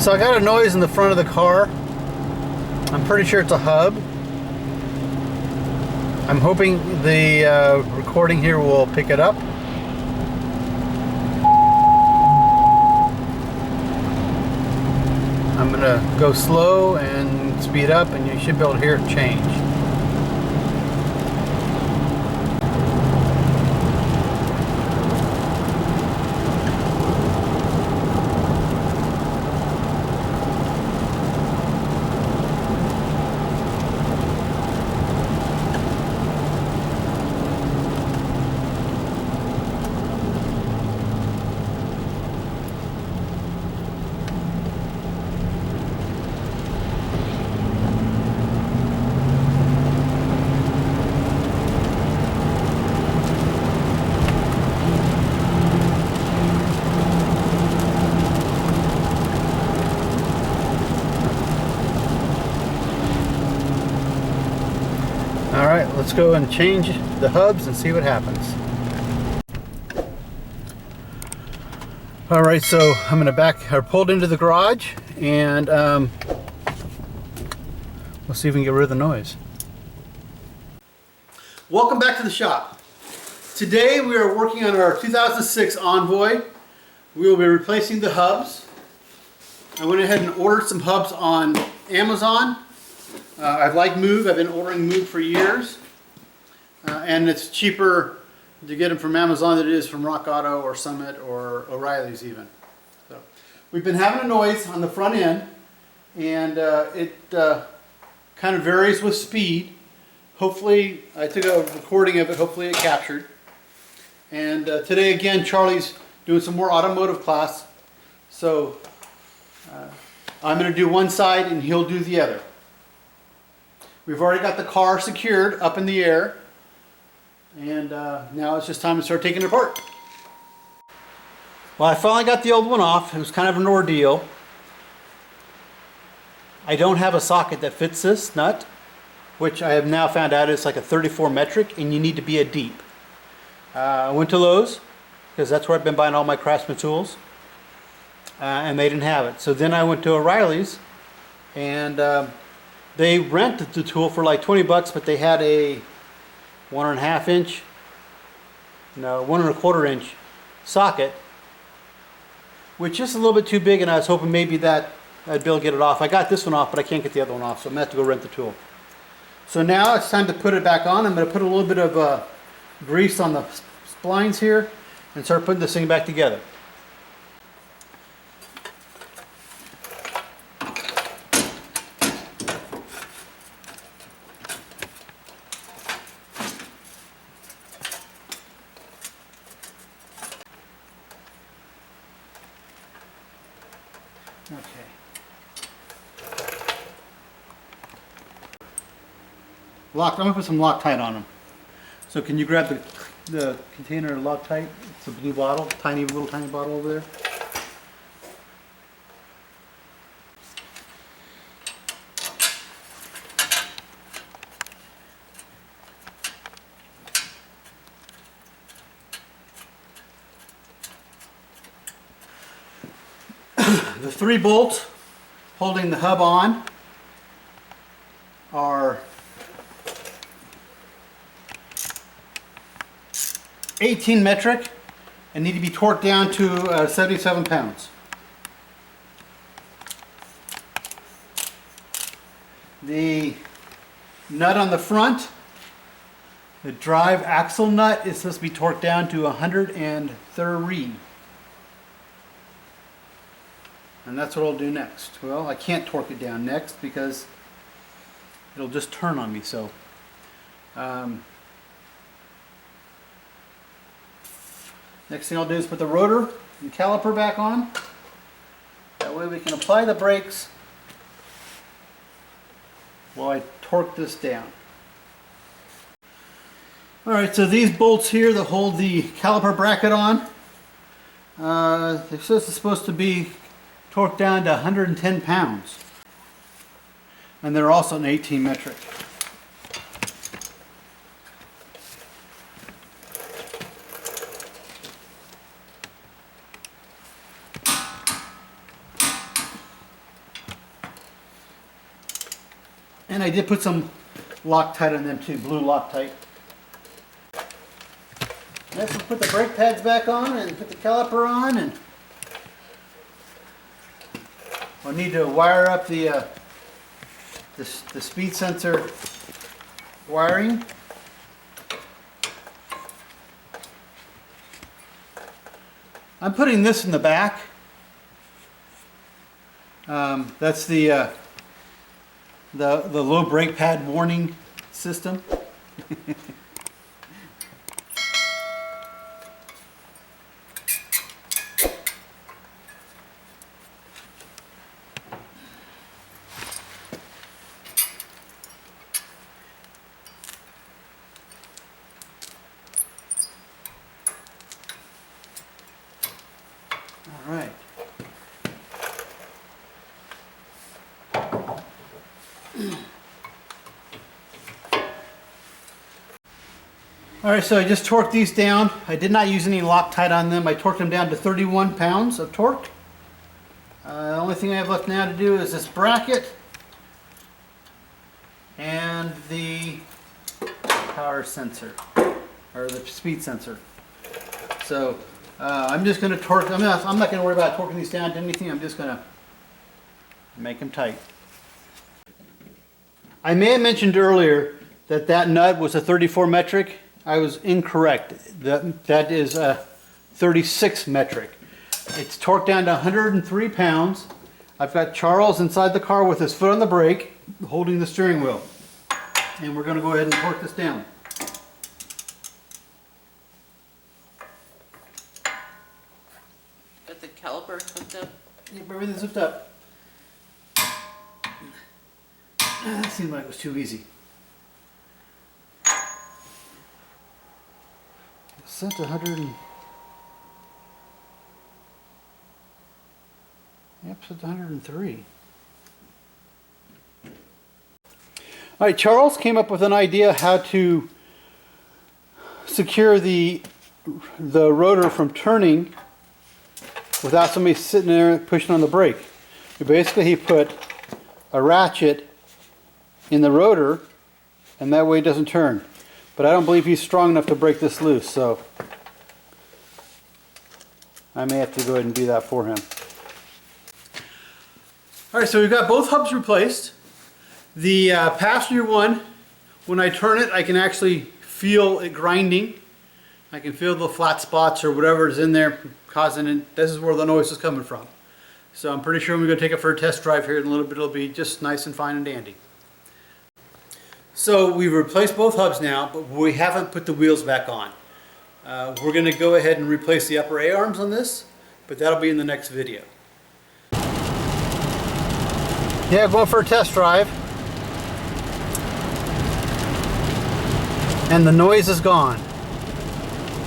So I got a noise in the front of the car. I'm pretty sure it's a hub. I'm hoping the recording here will pick it up. I'm gonna go slow and speed up, and you should be able to hear it change. Alright, let's go and change the hubs and see what happens. Alright, so I'm going to pulled into the garage, and we'll see if we can get rid of the noise. Welcome back to the shop. Today we are working on our 2006 Envoy. We will be replacing the hubs. I went ahead and ordered some hubs on Amazon. I've liked Moog. I've been ordering Moog for years, and it's cheaper to get them from Amazon than it is from Rock Auto or Summit or O'Reilly's even. So we've been having a noise on the front end, and it kind of varies with speed. Hopefully, I took a recording of it. Hopefully it captured. And today again, Charlie's doing some more automotive class. So I'm going to do one side and he'll do the other. We've already got the car secured up in the air, and now it's just time to start taking it apart. Well, I finally got the old one off. It was kind of an ordeal. I don't have a socket that fits this nut, which I have now found out is like a 34 metric, and you need to be a deep. I went to Lowe's, because that's where I've been buying all my Craftsman tools, and they didn't have it. So then I went to O'Reilly's, and they rented the tool for like 20 bucks, but they had a 1.5 inch, no, 1.25 inch socket, which is a little bit too big, and I was hoping maybe that I'd be able to get it off. I got this one off, but I can't get the other one off, so I'm going to have to go rent the tool. So now it's time to put it back on. I'm going to put a little bit of grease on the splines here and start putting this thing back together. Okay. I'm going to put some Loctite on them. So can you grab the container of Loctite? It's a blue bottle, little tiny bottle over there. The 3 bolts holding the hub on are 18 metric and need to be torqued down to 77 pounds. The nut on the front, the drive axle nut, is supposed to be torqued down to 103. And that's what I'll do next. Well, I can't torque it down next because it'll just turn on me. So next thing I'll do is put the rotor and caliper back on. That way we can apply the brakes while I torque this down. Alright, so these bolts here that hold the caliper bracket on, this is supposed to be torqued down to 110 pounds. And they're also an 18 metric. And I did put some Loctite on them too, blue Loctite. Next we'll put the brake pads back on and put the caliper on, and we'll need to wire up the speed sensor wiring. I'm putting this in the back. That's the low brake pad warning system. All right. All right, so I just torqued these down. I did not use any Loctite on them. I torqued them down to 31 pounds of torque. The only thing I have left now to do is this bracket and the power sensor, or the speed sensor. So I'm just going to torque. I'm not going to worry about torquing these down to anything. I'm just going to make them tight. I may have mentioned earlier that that nut was a 34 metric. I was incorrect. That is a 36 metric. It's torqued down to 103 pounds. I've got Charles inside the car with his foot on the brake, holding the steering wheel. And we're going to go ahead and torque this down. Got the caliper hooked up? Yep, everything's hooked up. That seemed like it was too easy. It's set to 100 and... Yep, set to 103. All right, Charles came up with an idea how to secure the rotor from turning without somebody sitting there pushing on the brake. Basically, he put a ratchet in the rotor, and that way it doesn't turn. But I don't believe he's strong enough to break this loose, so I may have to go ahead and do that for him. All right, so we've got both hubs replaced. The passenger one, when I turn it, I can actually feel it grinding. I can feel the flat spots or whatever is in there causing it. This is where the noise is coming from. So I'm pretty sure when we go take it for a test drive here in a little bit, it'll be just nice and fine and dandy. So we've replaced both hubs now, but we haven't put the wheels back on. We're going to go ahead and replace the upper A-arms on this, but that'll be in the next video. Yeah, going for a test drive. And the noise is gone.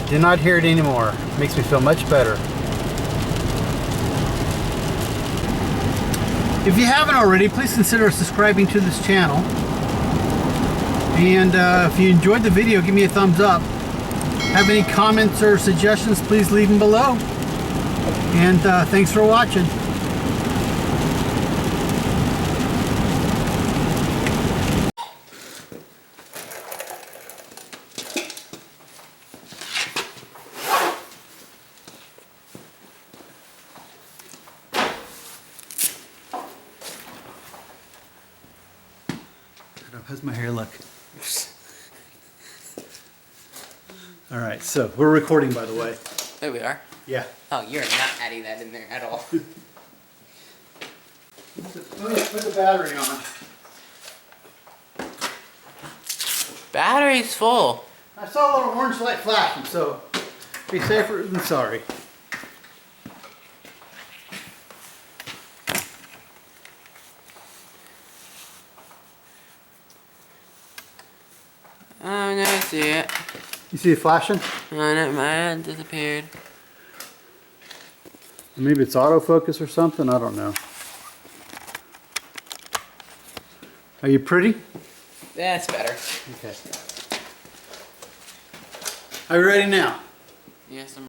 Do not hear it anymore. Makes me feel much better. If you haven't already, please consider subscribing to this channel. And if you enjoyed the video, give me a thumbs up. Have any comments or suggestions, please leave them below. And thanks for watching. How's my hair look? All right, so we're recording, by the way. There we are. Yeah. Oh, you're not adding that in there at all. Let me put the battery on. Battery's full. I saw a little orange light flashing, so be safer than sorry. Oh, no, I see it. You see it flashing? Oh, no, my hand disappeared. Maybe it's autofocus or something, I don't know. Are you pretty? That's better. Okay. Are you ready now? Yes, I'm